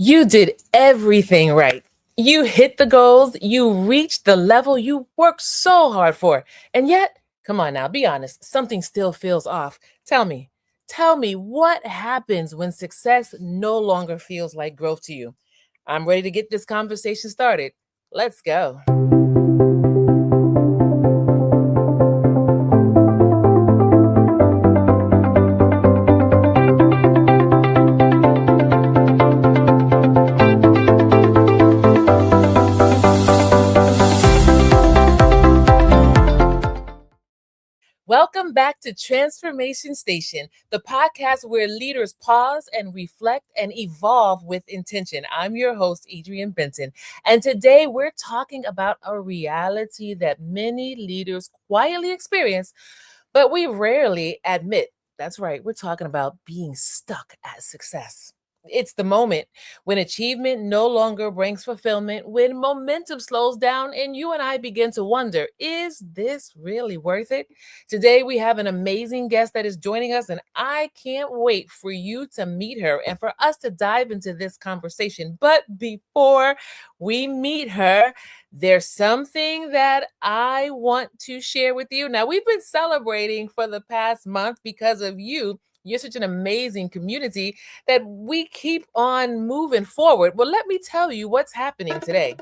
You did everything right. You hit the goals, you reached the level you worked so hard for. And yet, come on now, be honest, something still feels off. Tell me what happens when success no longer feels like growth to you? I'm ready to get this conversation started. Let's go. Welcome back to Transformation Station, the podcast where leaders pause and reflect and evolve with intention. I'm your host, Adrienne Benton, and today we're talking about a reality that many leaders quietly experience, but we rarely admit. That's right, we're talking about being stuck at success. It's the moment when achievement no longer brings fulfillment, when momentum slows down, and you and I begin to wonder, is this really worth it? Today, we have an amazing guest that is joining us, and I can't wait for you to meet her and for us to dive into this conversation. But before we meet her, there's something that I want to share with you. Now, we've been celebrating for the past month because of you. You're such an amazing community that we keep on moving forward. Well, let me tell you what's happening today.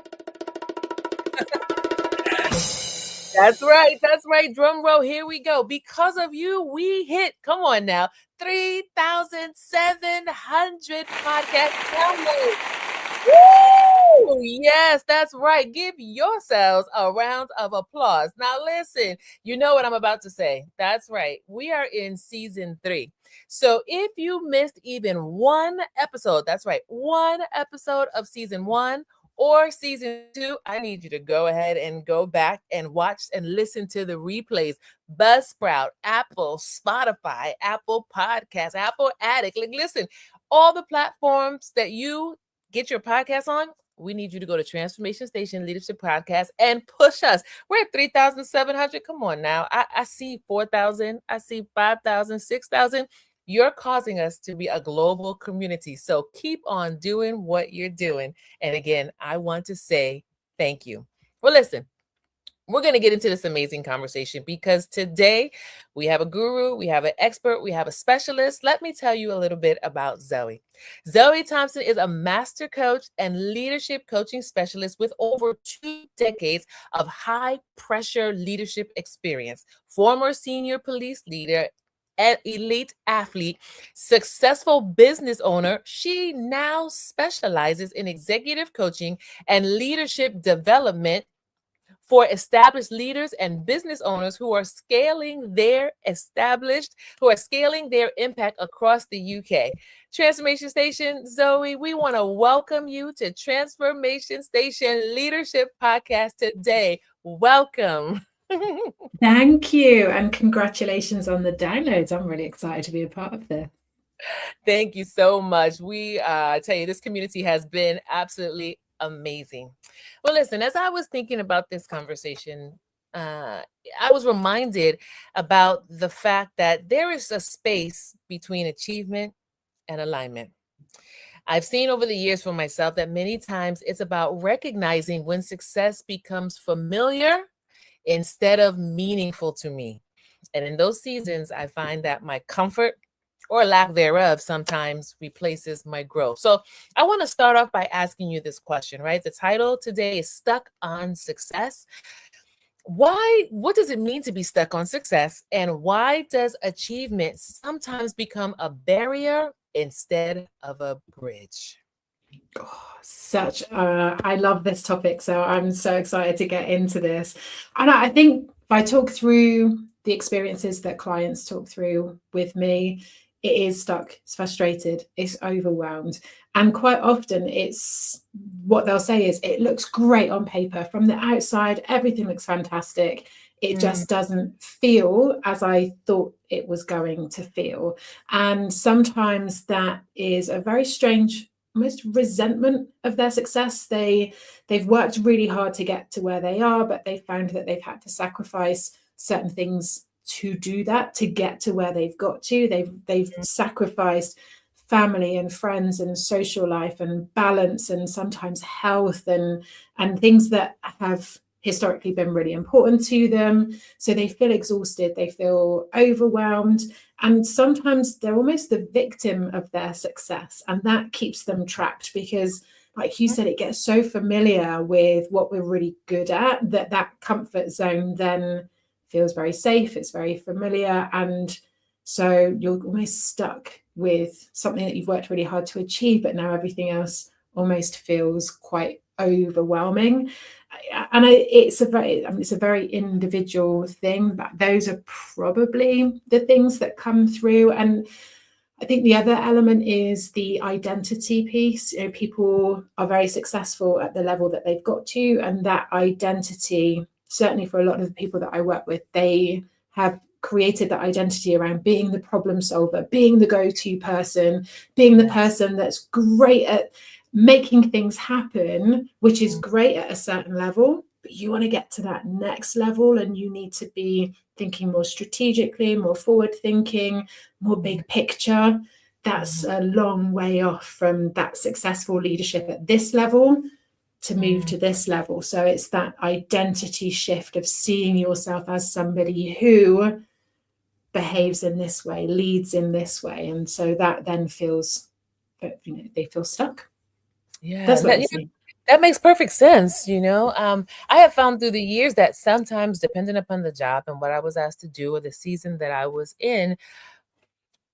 That's right. That's right. Drum roll. Here we go. Because of you, we hit, come on now, 3,700 podcast downloads. Woo! Yes, that's right. Give yourselves a round of applause. Now, listen, you know what I'm about to say. That's right. We are in season 3. So if you missed even one episode, that's right, one episode of season 1 or season 2, I need you to go ahead and go back and watch and listen to the replays. Buzzsprout, Apple, Spotify, Apple Podcasts, Apple Addict. Like, listen, all the platforms that you get your podcast on, we need you to go to Transformation Station Leadership Podcast and push us. We're at 3,700. Come on now. I see 4,000. I see 5,000, 6,000. You're causing us to be a global community. So keep on doing what you're doing. And again, I want to say thank you. Well, listen, we're going to get into this amazing conversation because today we have a guru, we have an expert, we have a specialist. Let me tell you a little bit about Zoe. Zoe Thompson is a master coach and leadership coaching specialist with over 2 decades of high pressure leadership experience, former senior police leader, elite athlete, successful business owner. She now specializes in executive coaching and leadership development for established leaders and business owners who are scaling their impact across the UK. Transformation Station, Zoe, we want to welcome you to Transformation Station Leadership Podcast today. Welcome. Thank you, and congratulations on the downloads. I'm really excited to be a part of this. Thank you so much. We tell you, this community has been absolutely amazing. Well, listen, as I was thinking about this conversation, I was reminded about the fact that there is a space between achievement and alignment. I've seen over the years for myself that many times it's about recognizing when success becomes familiar instead of meaningful to me. And in those seasons, I find that my comfort or lack thereof sometimes replaces my growth. So I want to start off by asking you this question, right? The title today is Stuck on Success. What does it mean to be stuck on success? And why does achievement sometimes become a barrier instead of a bridge? I love this topic, so I'm so excited to get into this. And I think if I talk through the experiences that clients talk through with me, it is stuck, it's frustrated, it's overwhelmed. And quite often it's what they'll say is, it looks great on paper. From the outside, everything looks fantastic. It just doesn't feel as I thought it was going to feel. And sometimes that is a very strange, almost resentment of their success. They've worked really hard to get to where they are, but they found that they've had to sacrifice certain things to do that, to get to where they've got to. They've sacrificed family and friends and social life and balance and sometimes health and things that have historically been really important to them. So they feel exhausted, they feel overwhelmed, and sometimes they're almost the victim of their success, and that keeps them trapped because, like you said, it gets so familiar with what we're really good at that comfort zone then feels very safe, it's very familiar, and so you're almost stuck with something that you've worked really hard to achieve, but now everything else almost feels quite overwhelming. And it's a very individual thing, but those are probably the things that come through. And I think the other element is the identity piece. You know, people are very successful at the level that they've got to, and that identity, certainly for a lot of the people that I work with, they have created that identity around being the problem solver, being the go-to person, being the person that's great at making things happen, which is great at a certain level, but you want to get to that next level and you need to be thinking more strategically, more forward thinking, more big picture. That's a long way off from that successful leadership at this level to move to this level. So it's that identity shift of seeing yourself as somebody who behaves in this way, leads in this way. And so that then feels, you know, they feel stuck. Yeah, That's what that, I you know, see. that makes perfect sense. I have found through the years that sometimes, depending upon the job and what I was asked to do or the season that I was in,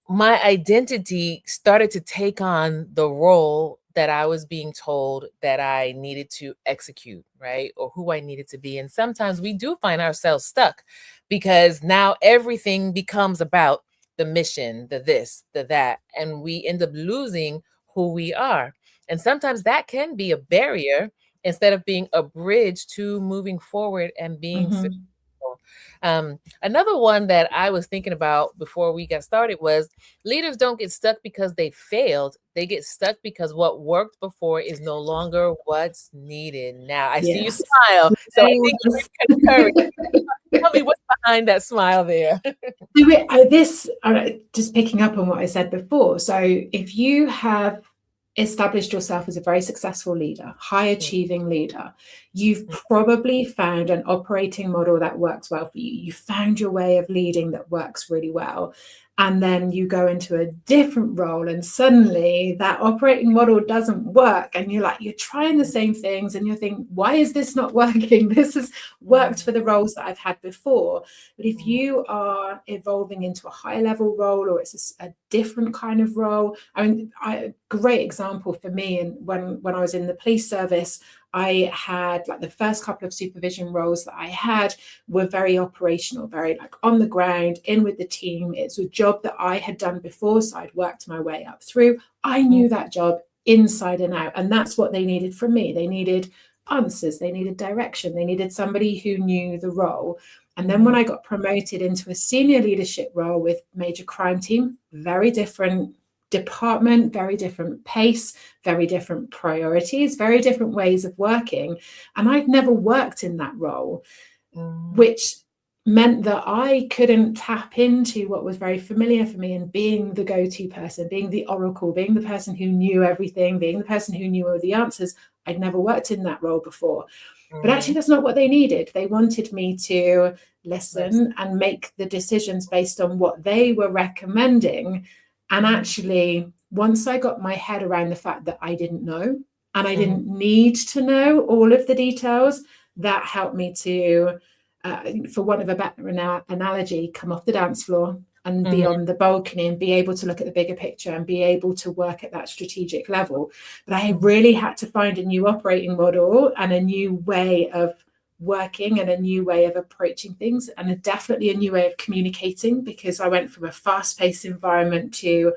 my identity started to take on the role that I was being told that I needed to execute, right? Or who I needed to be. And sometimes we do find ourselves stuck because now everything becomes about the mission, the this, the that, and we end up losing who we are. And sometimes that can be a barrier instead of being a bridge to moving forward and being successful. Another one that I was thinking about before we got started was leaders don't get stuck because they failed. They get stuck because what worked before is no longer what's needed now. I see you Yes. smile, so I think you concur. Tell me what's behind that smile there. Just picking up on what I said before. So if you have established yourself as a very successful leader, high achieving leader, you've probably found an operating model that works well for you. You found your way of leading that works really well. And then you go into a different role and suddenly that operating model doesn't work. And you're trying the same things and you're thinking, why is this not working? This has worked for the roles that I've had before. But if you are evolving into a high level role or it's a different kind of role, great example for me. And when I was in the police service, I had the first couple of supervision roles that I had were very operational, very on the ground, in with the team. It's a job that I had done before, so I'd worked my way up through. I knew that job inside and out, and that's what they needed from me. They needed answers, they needed direction, they needed somebody who knew the role. And then when I got promoted into a senior leadership role with major crime team, very different department, very different pace, very different priorities, very different ways of working. And I'd never worked in that role, which meant that I couldn't tap into what was very familiar for me and being the go-to person, being the oracle, being the person who knew everything, being the person who knew all the answers. I'd never worked in that role before. But actually, that's not what they needed. They wanted me to listen and make the decisions based on what they were recommending. And actually, once I got my head around the fact that I didn't know and I didn't need to know all of the details, that helped me to, for want of a better analogy, come off the dance floor and be on the balcony and be able to look at the bigger picture and be able to work at that strategic level. But I really had to find a new operating model and a new way of working and a new way of approaching things, and definitely a new way of communicating, because I went from a fast-paced environment to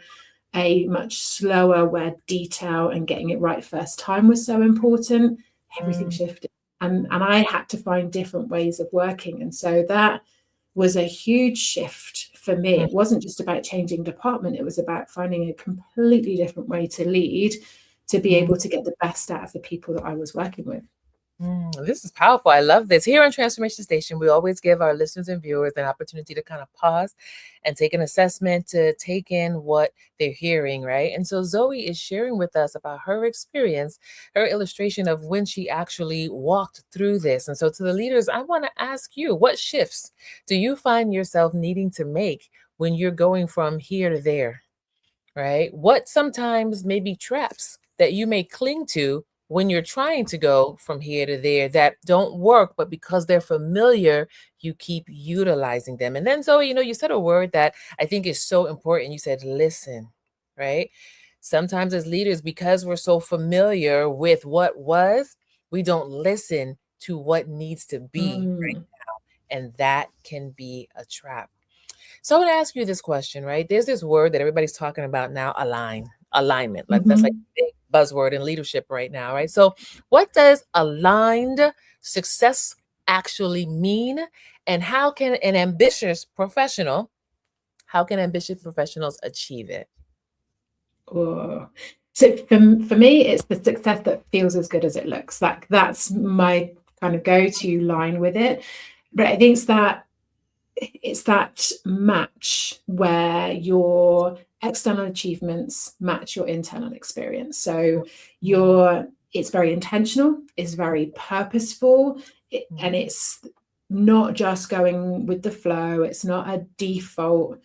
a much slower, where detail and getting it right first time was so important. Everything shifted, and I had to find different ways of working. And so that was a huge shift for me. It wasn't just about changing department, it was about finding a completely different way to lead, to be able to get the best out of the people that I was working with. This is powerful. I love this. Here on Transformation Station, we always give our listeners and viewers an opportunity to kind of pause and take an assessment, to take in what they're hearing, right? And so Zoe is sharing with us about her experience, her illustration of when she actually walked through this. And so to the leaders, I want to ask you, what shifts do you find yourself needing to make when you're going from here to there? Right? What sometimes may be traps that you may cling to when you're trying to go from here to there that don't work, but because they're familiar, you keep utilizing them. And then, Zoe, you said a word that I think is so important. You said listen, right? Sometimes as leaders, because we're so familiar with what was, we don't listen to what needs to be, right? Mm. And that can be a trap. So I want to ask you this question, right? There's this word that everybody's talking about now, alignment. Like that's like Mhm. a big buzzword in leadership right now, right? So what does aligned success actually mean? And how can ambitious professionals achieve it? Oh. So for me, it's the success that feels as good as it looks. Like that's my kind of go-to line with it. But I think it's that match where your external achievements match your internal experience. So it's very intentional, it's very purposeful, and it's not just going with the flow. It's not a default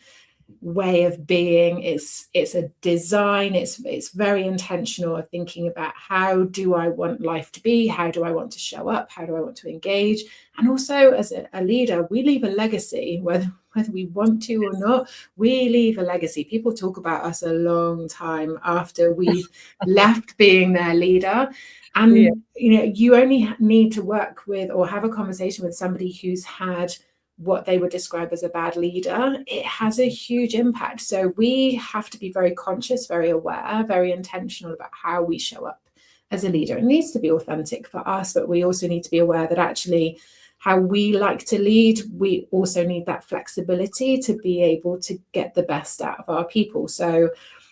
way of being. It's a design. It's very intentional of thinking about, how do I want life to be, how do I want to show up, how do I want to engage. And also, as a leader, we leave a legacy, whether we want to or not. We leave a legacy. People talk about us a long time after we've left being their leader. Yeah. And you only need to work with or have a conversation with somebody who's had what they would describe as a bad leader. It has a huge impact. So we have to be very conscious, very aware, very intentional about how we show up as a leader. It needs to be authentic for us, but we also need to be aware that actually how we like to lead, we also need that flexibility to be able to get the best out of our people. So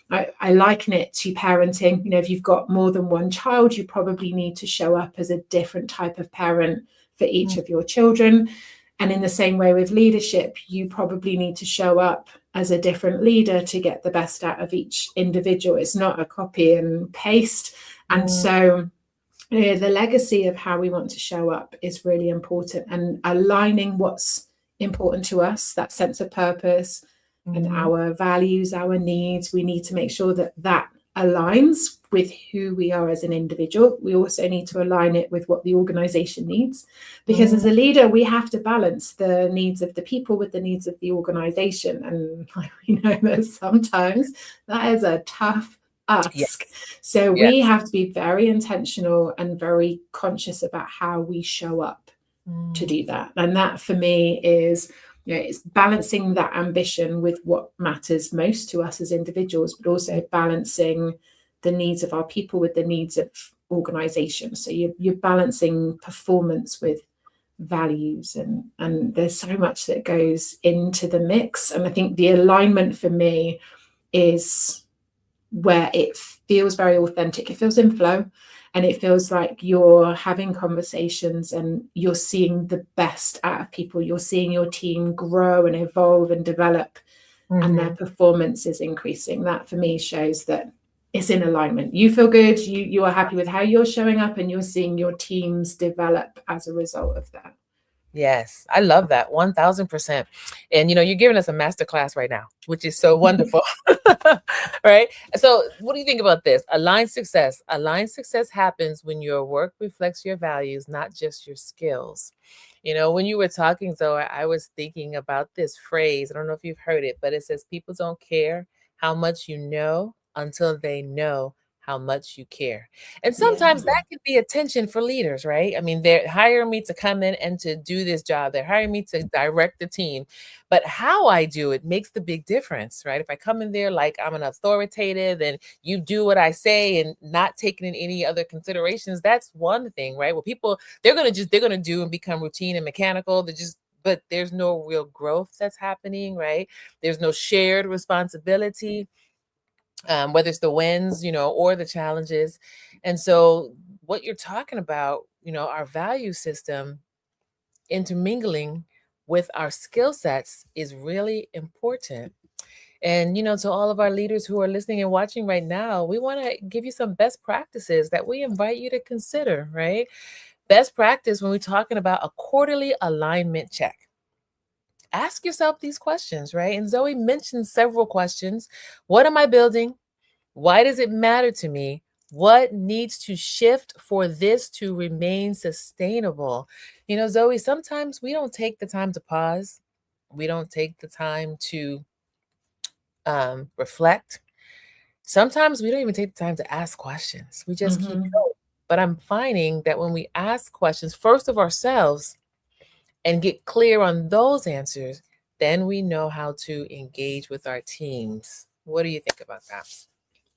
I liken it to parenting. If you've got more than one child, you probably need to show up as a different type of parent for each of your children. And in the same way with leadership, you probably need to show up as a different leader to get the best out of each individual. It's not a copy and paste. And so the legacy of how we want to show up is really important, and aligning what's important to us, that sense of purpose and our values, our needs. We need to make sure that that aligns with who we are as an individual. We also need to align it with what the organization needs, because as a leader, we have to balance the needs of the people with the needs of the organization. And we know that sometimes that is a tough ask. Yes. So Yes. we have to be very intentional and very conscious about how we show up to do that. And that for me is, it's balancing that ambition with what matters most to us as individuals, but also balancing the needs of our people with the needs of organizations. So you're balancing performance with values, and there's so much that goes into the mix. And I think the alignment for me is where it feels very authentic. It feels in flow, and it feels like you're having conversations and you're seeing the best out of people. You're seeing your team grow and evolve and develop, and their performance is increasing. That for me shows that it's in alignment. You feel good, you are happy with how you're showing up, and you're seeing your teams develop as a result of that. Yes, I love that 1000%. And you're giving us a master class right now, which is so wonderful. Right? So, what do you think about this? Aligned success. Aligned success happens when your work reflects your values, not just your skills. When you were talking, Zoe, I was thinking about this phrase. I don't know if you've heard it, but it says people don't care how much you know until they know how much you care. And sometimes Yeah. that could be a tension for leaders, right? I mean, they're hiring me to come in and to do this job. They're hiring me to direct the team. But how I do it makes the big difference, right? If I come in there like I'm an authoritative and you do what I say and not taking in any other considerations, that's one thing, right? Well, people, they're going to do and become routine and mechanical. But there's no real growth that's happening, right? There's no shared responsibility, whether it's the wins, or the challenges. And so what you're talking about our value system intermingling with our skill sets is really important. And, to all of our leaders who are listening and watching right now, we want to give you some best practices that we invite you to consider, right? Best practice when we're talking about a quarterly alignment check. Ask yourself these questions, right? And Zoe mentioned several questions. What am I building? Why does it matter to me? What needs to shift for this to remain sustainable? Zoe, sometimes we don't take the time to pause. We don't take the time to reflect. Sometimes we don't even take the time to ask questions. We just keep going. But I'm finding that when we ask questions, first of ourselves, and get clear on those answers, then we know how to engage with our teams. What do you think about that?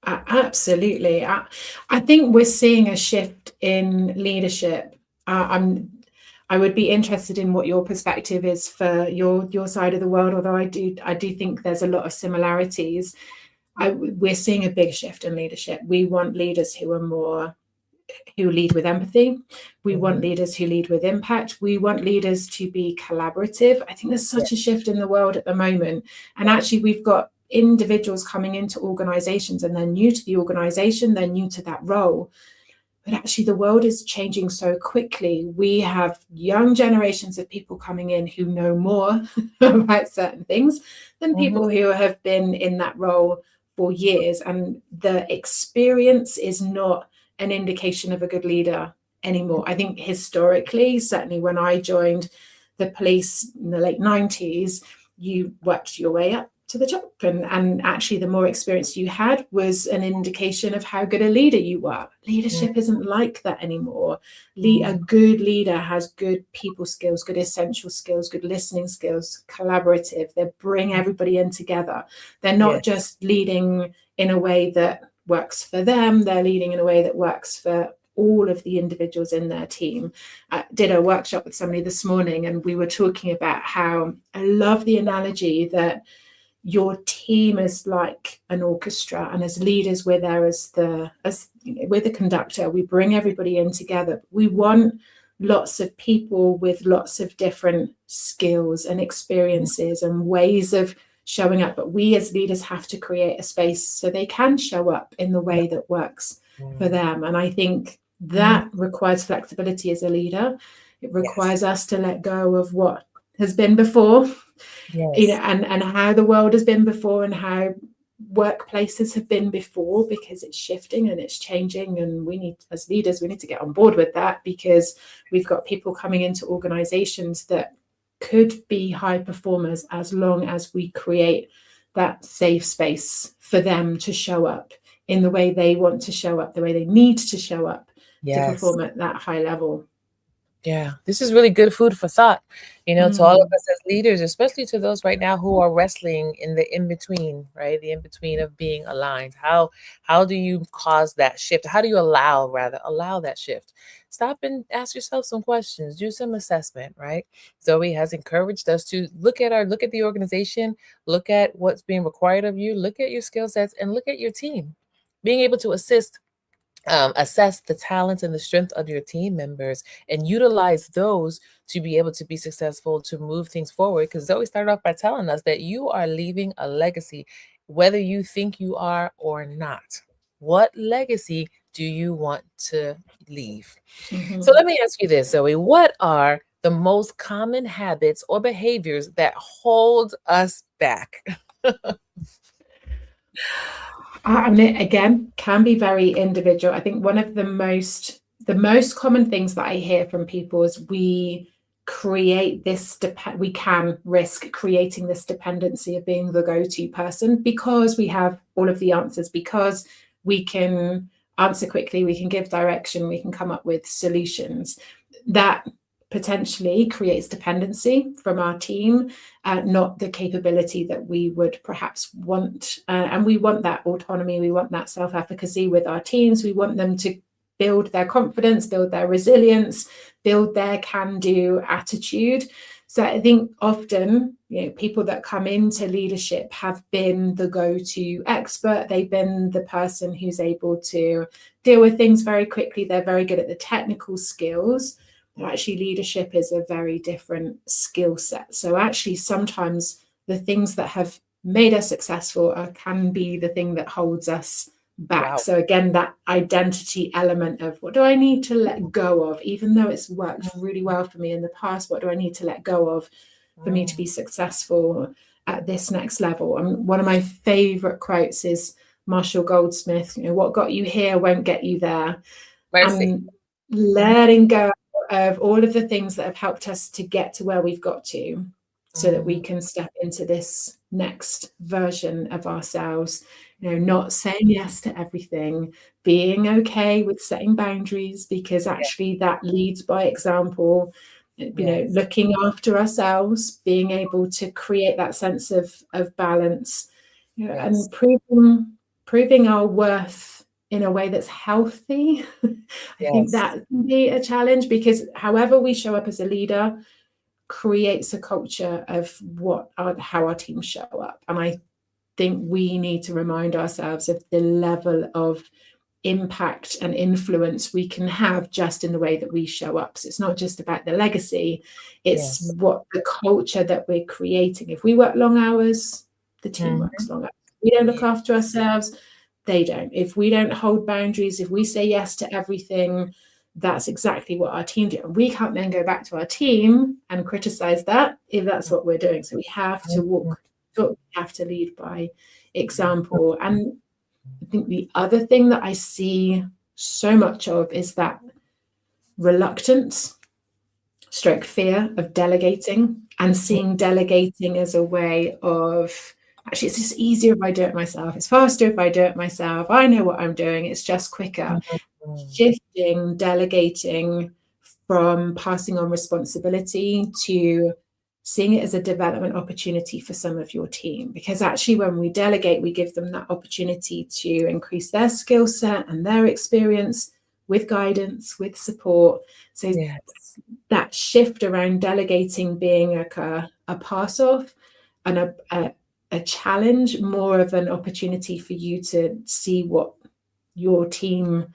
Absolutely. I think we're seeing a shift in leadership. I would be interested in what your perspective is for your side of the world, although I do think there's a lot of similarities. We're seeing a big shift in leadership. We want leaders who lead with empathy. We want leaders who lead with impact. We want leaders to be collaborative. I think there's such a shift in the world at the moment. And actually, we've got individuals coming into organizations and they're new to the organization, they're new to that role. But actually, the world is changing so quickly. We have young generations of people coming in who know more about certain things than people who have been in that role for years. And the experience is not an indication of a good leader anymore. I think historically, certainly when I joined the police in the late 90s, you worked your way up to the top, and actually the more experience you had was an indication of how good a leader you were. Leadership isn't like that anymore. A good leader has good people skills, good essential skills, good listening skills, collaborative. They bring everybody in together. They're not just leading in a way that works for them, they're leading in a way that works for all of the individuals in their team. I did a workshop with somebody this morning and we were talking about how I love the analogy that your team is like an orchestra, and as leaders we're there we're the conductor. We bring everybody in together. We want lots of people with lots of different skills and experiences and ways of showing up, but we as leaders have to create a space so they can show up in the way that works for them. And I think that requires flexibility as a leader. It requires us to let go of what has been before, and how the world has been before and how workplaces have been before, because it's shifting and it's changing, and as leaders we need to get on board with that, because we've got people coming into organizations that could be high performers as long as we create that safe space for them to show up in the way they want to show up, the way they need to show up to perform at that high level. Yeah, this is really good food for thought, to all of us as leaders, especially to those right now who are wrestling in the in-between, right? The in-between of being aligned. How do you cause that shift? How do you allow that shift? Stop and ask yourself some questions, do some assessment, right? Zoe has encouraged us to look at the organization, look at what's being required of you, look at your skill sets, and look at your team. Being able to assess the talents and the strength of your team members and utilize those to be able to be successful, to move things forward. Because Zoe started off by telling us that you are leaving a legacy, whether you think you are or not. What legacy do you want to leave? So let me ask you this, Zoe. What are the most common habits or behaviors that hold us back? Again, can be very individual. I think one of the most common things that I hear from people is we can risk creating this dependency of being the go-to person because we have all of the answers, because we can answer quickly, we can give direction, we can come up with solutions. That potentially creates dependency from our team, not the capability that we would perhaps want. And we want that autonomy, we want that self-efficacy with our teams. We want them to build their confidence, build their resilience, build their can-do attitude. So I think often, people that come into leadership have been the go-to expert. They've been the person who's able to deal with things very quickly. They're very good at the technical skills. But actually, leadership is a very different skill set. So actually, sometimes the things that have made us successful can be the thing that holds us back. Wow. So again, that identity element of what do I need to let go of, even though it's worked really well for me in the past, what do I need to let go of for me to be successful at this next level? And one of my favorite quotes is Marshall Goldsmith, what got you here won't get you there. Mercy. And letting go of all of the things that have helped us to get to where we've got to, so that we can step into this next version of ourselves, not saying yes to everything, being okay with setting boundaries, because actually that leads by example, looking after ourselves, being able to create that sense of balance, and proving our worth in a way that's healthy. I think that can be a challenge, because however we show up as a leader creates a culture of how our teams show up. And I think we need to remind ourselves of the level of impact and influence we can have just in the way that we show up. So it's not just about the legacy, it's what the culture that we're creating. If we work long hours, the team works long hours. If we don't look after ourselves, they don't. If we don't hold boundaries, if we say yes to everything, that's exactly what our team do. And we can't then go back to our team and criticize that if that's what we're doing. So we have to we have to lead by example. And I think the other thing that I see so much of is that reluctance, fear of delegating, and seeing delegating as a way of, actually, it's just easier if I do it myself. It's faster if I do it myself. I know what I'm doing. It's just quicker. Shifting, delegating from passing on responsibility to seeing it as a development opportunity for some of your team. Because actually, when we delegate, we give them that opportunity to increase their skill set and their experience with guidance, with support. So that shift around delegating being like a pass off and a challenge, more of an opportunity for you to see what your team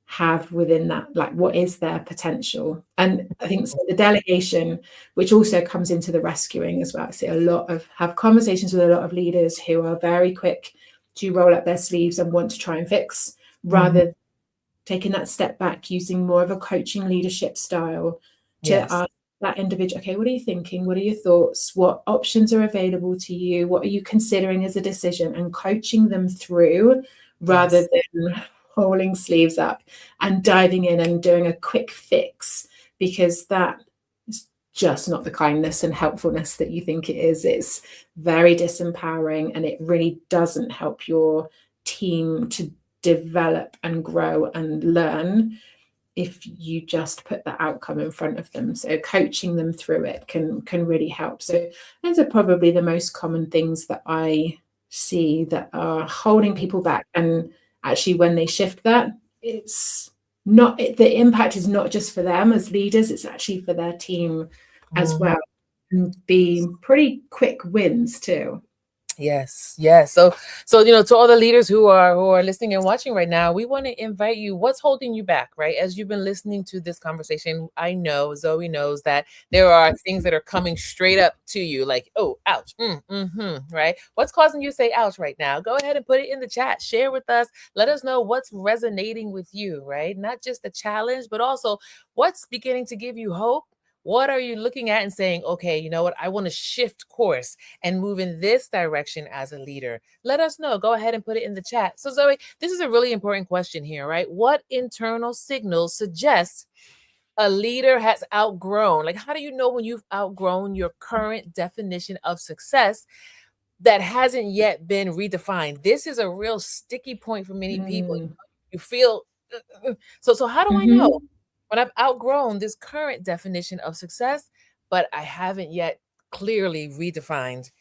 have within that, like what is their potential. And I think so the delegation, which also comes into the rescuing as well. I see have conversations with a lot of leaders who are very quick to roll up their sleeves and want to try and fix, rather than taking that step back, using more of a coaching leadership style to ask that individual, okay, what are you thinking? What are your thoughts? What options are available to you? What are you considering as a decision? And coaching them through, rather than rolling sleeves up and diving in and doing a quick fix, because that is just not the kindness and helpfulness that you think it is. It's very disempowering, and it really doesn't help your team to develop and grow and learn if you just put the outcome in front of them. So coaching them through it can really help. So those are probably the most common things that I see that are holding people back. And actually, when they shift that, it's not, the impact is not just for them as leaders, it's actually for their team as well, and be pretty quick wins too. Yes. So to all the leaders who are listening and watching right now, we want to invite you. What's holding you back, right? As you've been listening to this conversation, I know Zoe knows that there are things that are coming straight up to you, like, oh, ouch, right? What's causing you to say ouch right now? Go ahead and put it in the chat. Share with us. Let us know what's resonating with you, right? Not just the challenge, but also what's beginning to give you hope. What are you looking at and saying, okay, you know what? I want to shift course and move in this direction as a leader. Let us know. Go ahead and put it in the chat. So Zoe, this is a really important question here, right? What internal signals suggest a leader has outgrown? Like, how do you know when you've outgrown your current definition of success that hasn't yet been redefined? This is a real sticky point for many people. You feel, so how do I know when I've outgrown this current definition of success, but I haven't yet clearly redefined?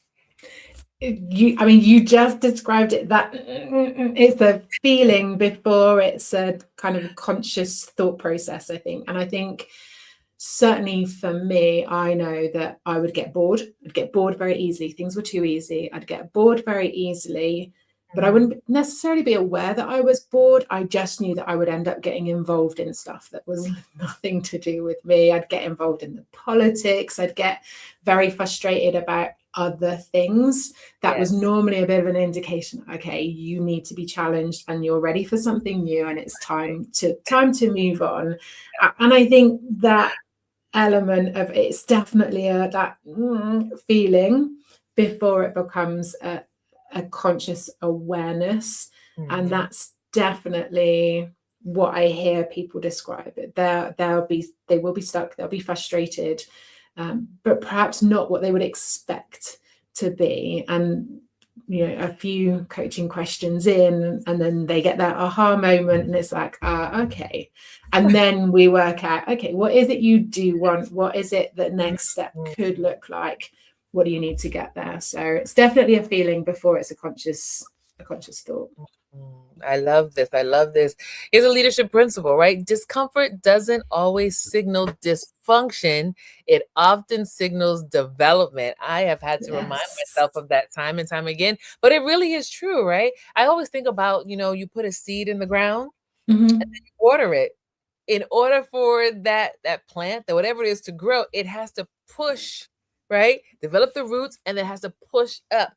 You just described it, that it's a feeling before it's a kind of conscious thought process, I think. And I think certainly for me, I know that I would get bored. I'd get bored very easily. Things were too easy. I'd get bored very easily, but I wouldn't necessarily be aware that I was bored. I just knew that I would end up getting involved in stuff that was nothing to do with me. I'd get involved in the politics. I'd get very frustrated about other things. That was normally a bit of an indication, okay, you need to be challenged and you're ready for something new and it's time to move on. And I think that element of it's definitely that feeling before it becomes a conscious awareness. And that's definitely what I hear people describe it. They will be stuck, they'll be frustrated, but perhaps not what they would expect to be. And a few coaching questions in, and then they get that aha moment, and it's like, okay. And then we work out, okay, what is it you do want? What is it that next step could look like? What do you need to get there? So it's definitely a feeling before it's a conscious thought. I love this. I love this. Here's a leadership principle, right? Discomfort doesn't always signal dysfunction. It often signals development. I have had to remind myself of that time and time again, but it really is true, right? I always think about, you put a seed in the ground and then you water it. In order for that plant, that whatever it is to grow, it has to push, right? Develop the roots, and it has to push up.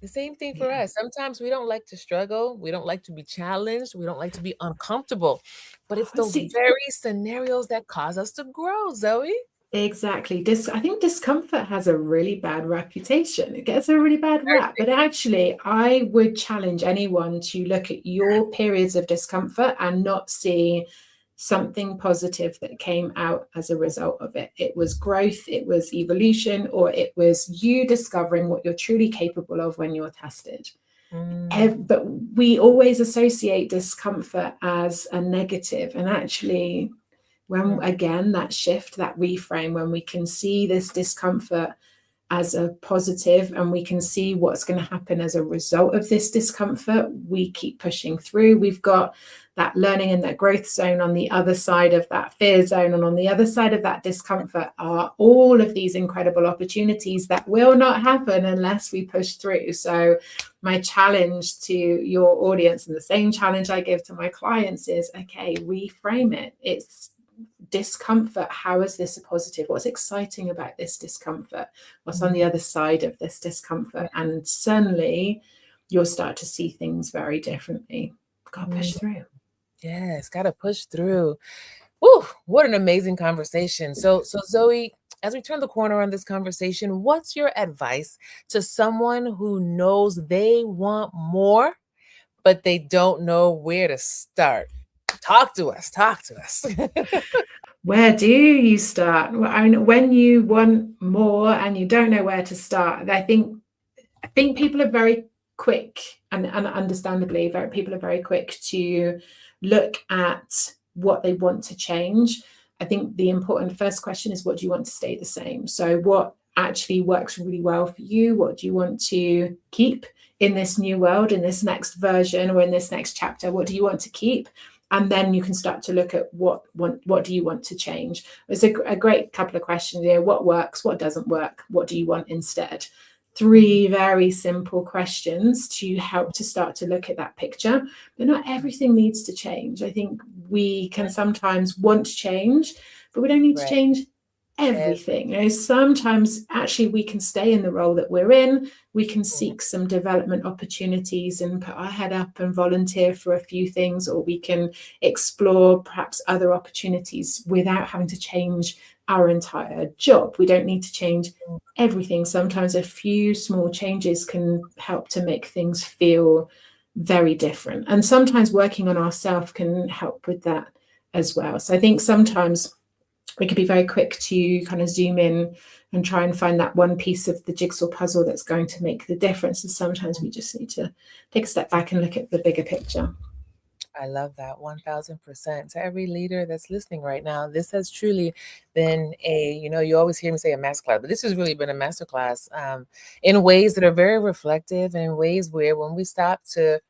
The same thing for us. Sometimes we don't like to struggle. We don't like to be challenged. We don't like to be uncomfortable. But it's those very scenarios that cause us to grow, Zoe. Exactly. I think discomfort has a really bad reputation. It gets a really bad rap. But actually, I would challenge anyone to look at your periods of discomfort and not see something positive that came out as a result of it. It was growth, it was evolution, or it was you discovering what you're truly capable of when you're tested. But we always associate discomfort as a negative. And actually, when again, that shift, that reframe, when we can see this discomfort as a positive and we can see what's going to happen as a result of this discomfort, we keep pushing through. We've got that learning and that growth zone on the other side of that fear zone, and on the other side of that discomfort are all of these incredible opportunities that will not happen unless we push through. So my challenge to your audience, and the same challenge I give to my clients, is, okay, reframe it. It's discomfort. How is this a positive? What's exciting about this discomfort? What's on the other side of this discomfort? And suddenly you'll start to see things very differently. Got to push through. Yes, got to push through. Woo, what an amazing conversation. So Zoe, as we turn the corner on this conversation, what's your advice to someone who knows they want more, but they don't know where to start? Talk to us. Where do you start? When you want more and you don't know where to start, I think people are very quick, and understandably, people are very quick to look at what they want to change. I think the important first question is, what do you want to stay the same? So what actually works really well for you? What do you want to keep in this new world, in this next version, or in this next chapter? What do you want to keep? And then you can start to look at what do you want to change. It's a great couple of questions here. What works? What doesn't work? What do you want instead? 3 very simple questions to help to start to look at that picture. But not everything needs to change. I think we can sometimes want change, but we don't need to change everything. Sometimes actually we can stay in the role that we're in. We can seek some development opportunities and put our head up and volunteer for a few things, or we can explore perhaps other opportunities without having to change our entire job. We don't need to change everything. Sometimes a few small changes can help to make things feel very different. And sometimes working on ourselves can help with that as well. So I think sometimes we could be very quick to kind of zoom in and try and find that one piece of the jigsaw puzzle that's going to make the difference. And sometimes we just need to take a step back and look at the bigger picture. I love that 1000%. To every leader that's listening right now, this has truly been you always hear me say a masterclass, but this has really been a masterclass in ways that are very reflective, and in ways where when we stop to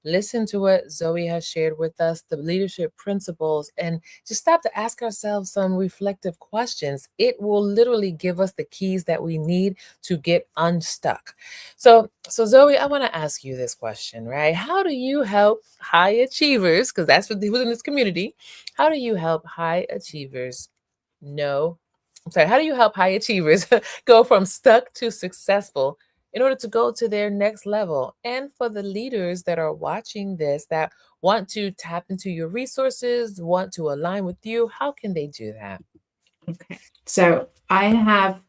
listen to what Zoe has shared with us, the leadership principles, and just stop to ask ourselves some reflective questions. It will literally give us the keys that we need to get unstuck. So Zoe, I want to ask you this question, right? How do you help high achievers, because that's what who's in this community, how do you help high achievers know, I'm sorry, how do you help high achievers go from stuck to successful in order to go to their next level? And for the leaders that are watching this that want to tap into your resources, want to align with you, how can they do that? Okay. So I have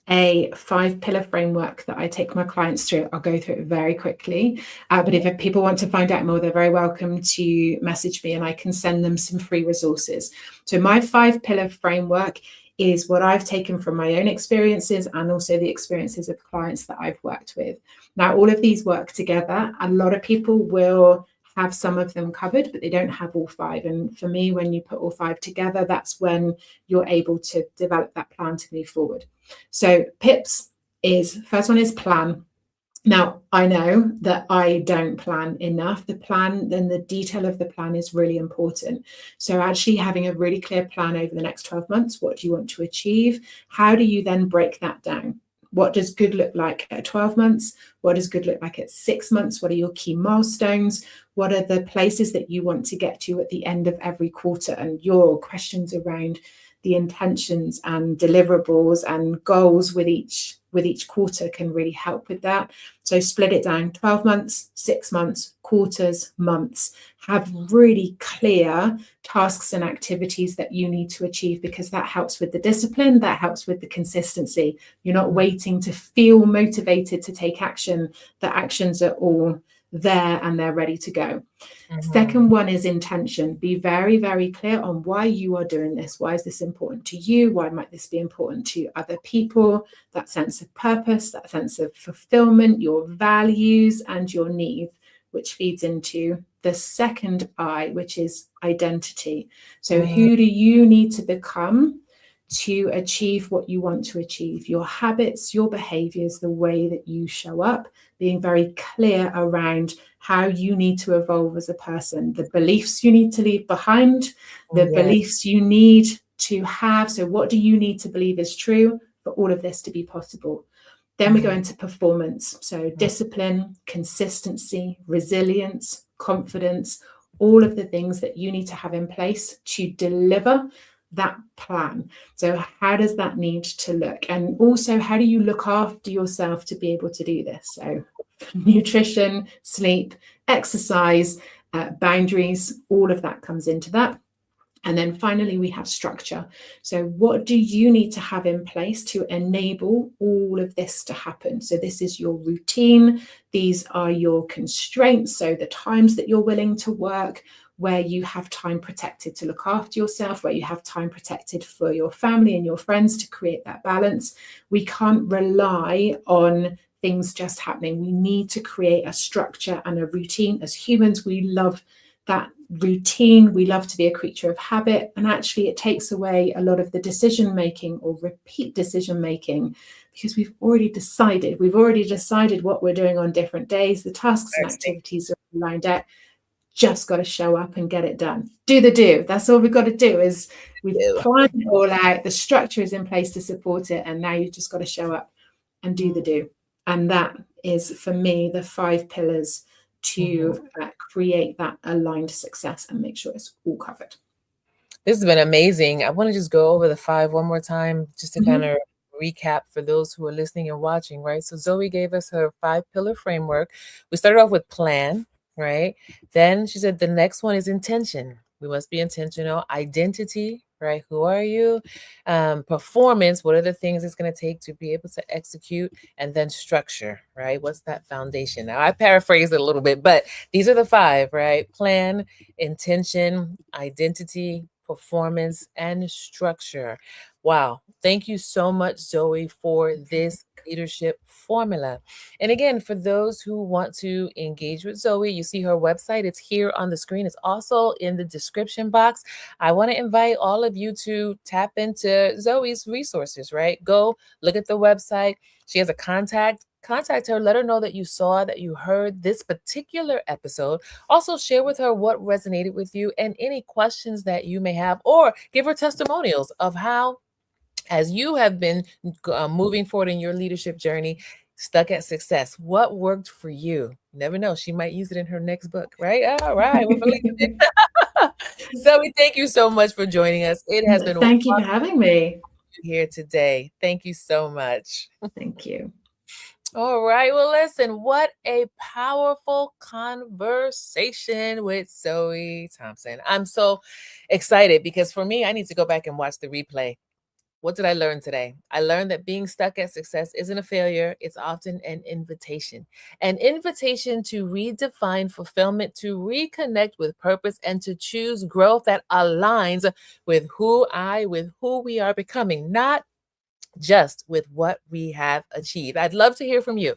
a 5-pillar framework that I take my clients through. I'll go through it very quickly. But if people want to find out more, they're very welcome to message me and I can send them some free resources. So my 5-pillar framework is what I've taken from my own experiences and also the experiences of clients that I've worked with. Now, all of these work together. A lot of people will have some of them covered, but they don't have all 5. And for me, when you put all 5 together, that's when you're able to develop that plan to move forward. So PIPS is, first one is plan. Now, I know that I don't plan enough. The plan, then the detail of the plan is really important. So actually having a really clear plan over the next 12 months, what do you want to achieve? How do you then break that down? What does good look like at 12 months? What does good look like at 6 months? What are your key milestones? What are the places that you want to get to at the end of every quarter? And your questions around the intentions and deliverables and goals with each quarter can really help with that. So split it down, 12 months, 6 months, quarters, months. Have really clear tasks and activities that you need to achieve, because that helps with the discipline, that helps with the consistency. You're not waiting to feel motivated to take action. The actions are all there and they're ready to go. Second one is intention. Be very, very clear on why you are doing this. Why is this important to you? Why might this be important to other people? That sense of purpose, that sense of fulfillment, your values and your needs, which feeds into the second I, which is identity. So who do you need to become to achieve what you want to achieve? Your habits, your behaviors, the way that you show up, being very clear around how you need to evolve as a person, the beliefs you need to leave behind, the beliefs you need to have. So what do you need to believe is true for all of this to be possible? Then we go into performance. So discipline, consistency, resilience, confidence, all of the things that you need to have in place to deliver that plan. So how does that need to look? And also, how do you look after yourself to be able to do this? So nutrition, sleep, exercise, boundaries, all of that comes into that. And then finally, we have structure. So what do you need to have in place to enable all of this to happen? So this is your routine. These are your constraints. So the times that you're willing to work, where you have time protected to look after yourself, where you have time protected for your family and your friends to create that balance. We can't rely on things just happening. We need to create a structure and a routine. As humans, we love that routine. We love to be a creature of habit. And actually, it takes away a lot of the decision making or repeat decision making, because we've already decided what we're doing on different days. The tasks and activities are lined out. Just got to show up and get it done. Do the do. That's all we've got to do. Is we've planned it all out. The structure is in place to support it. And now you've just got to show up and do the do. And that is, for me, the 5 pillars to create that aligned success and make sure it's all covered. This has been amazing. I want to just go over the 5 one more time, just to kind of recap for those who are listening and watching, right? So Zoe gave us her 5-pillar framework. We started off with plan, right? Then she said the next one is intention. We must be intentional. Identity, right? Who are you? Performance. What are the things it's going to take to be able to execute? And then structure, right? What's that foundation? Now, I paraphrased it a little bit, but these are the 5, right? Plan, intention, identity, performance, and structure. Wow. Thank you so much, Zoe, for this leadership formula. And again, for those who want to engage with Zoe, you see her website. It's here on the screen. It's also in the description box. I want to invite all of you to tap into Zoe's resources, right? Go look at the website. She has a contact contact her. Let her know that you saw, that you heard this particular episode. Also, share with her what resonated with you and any questions that you may have, or give her testimonials of how, as you have been moving forward in your leadership journey, stuck at success, what worked for you? You never know. She might use it in her next book, right? All right. We're believing it. Zoe, thank you so much for joining us. It has been Thank you for wonderful having me. here today. Thank you so much. Thank you. All right. Well, listen, what a powerful conversation with Zoe Thompson. I'm so excited because for me, I need to go back and watch the replay. What did I learn today? I learned that being stuck at success isn't a failure. It's often an invitation to redefine fulfillment, to reconnect with purpose, and to choose growth that aligns with with who we are becoming, not just with what we have achieved. I'd love to hear from you.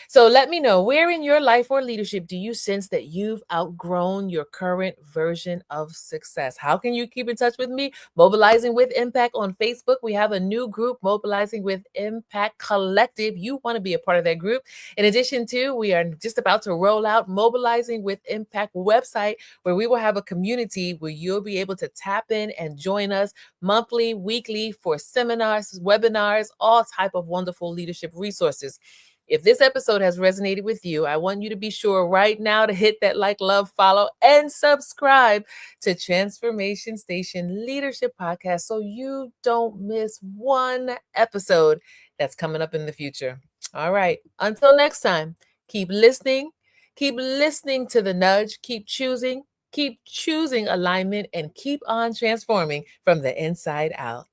So let me know, where in your life or leadership do you sense that you've outgrown your current version of success? How can you keep in touch with me? Mobilizing with Impact on Facebook. We have a new group, Mobilizing with Impact Collective. You want to be a part of that group. In addition to, we are just about to roll out Mobilizing with Impact website, where we will have a community where you'll be able to tap in and join us monthly, weekly, for seminars, webinars, all type of wonderful leadership resources. If this episode has resonated with you, I want you to be sure right now to hit that like, love, follow, and subscribe to Transformation Station Leadership Podcast so you don't miss one episode that's coming up in the future. All right. Until next time, keep listening to the nudge, keep choosing alignment, and keep on transforming from the inside out.